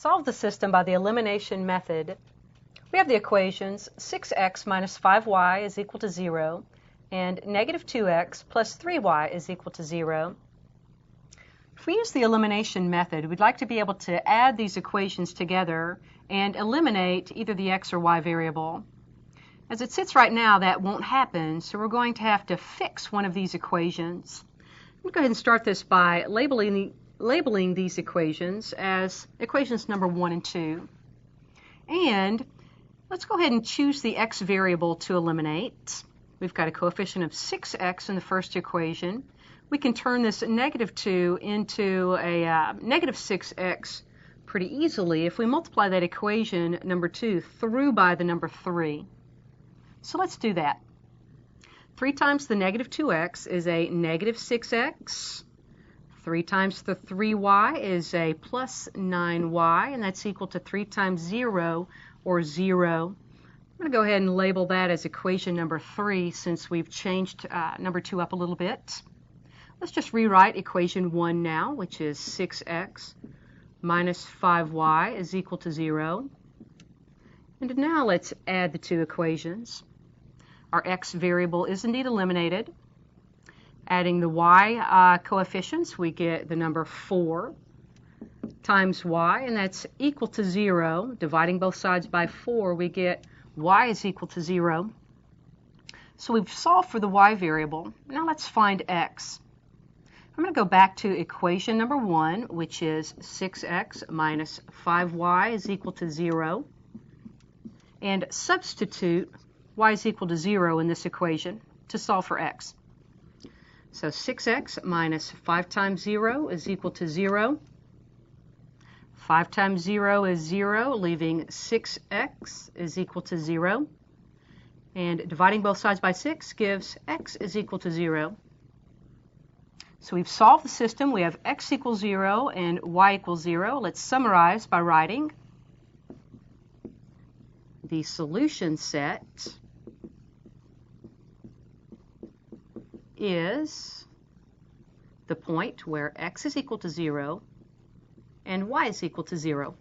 solve the system by the elimination method, we have the equations 6x minus 5y is equal to 0 and negative 2x plus 3y is equal to 0. If we use the elimination method, we'd like to be able to add these equations together and eliminate either the x or y variable. As it sits right now, that won't happen, so we're going to have to fix one of these equations. I'm going to go ahead and start this by labeling these equations as equations number 1 and 2. And let's go ahead and choose the x variable to eliminate. We've got a coefficient of 6x in the first equation. We can turn this negative 2 into a negative 6x pretty easily if we multiply that equation number 2 through by the number 3. So let's do that. 3 times the negative 2x is a negative 6x. 3 times the 3y is a plus 9y, and that's equal to 3 times 0, or 0. I'm going to go ahead and label that as equation number 3 since we've changed number 2 up a little bit. Let's just rewrite equation 1 now, which is 6x minus 5y is equal to 0. And now let's add the two equations. Our x variable is indeed eliminated. Adding the y coefficients, we get the number 4 times y, and that's equal to 0. Dividing both sides by 4, we get y is equal to 0. So we've solved for the y variable. Now let's find x. I'm going to go back to equation number 1, which is 6x minus 5y is equal to 0, and substitute y is equal to 0 in this equation to solve for x. So 6x minus 5 times 0 is equal to 0. 5 times 0 is 0, leaving 6x is equal to 0. And dividing both sides by 6 gives x is equal to 0. So we've solved the system. We have x equals 0 and y equals 0. Let's summarize by writing the solution set is the point where x is equal to 0 and y is equal to 0.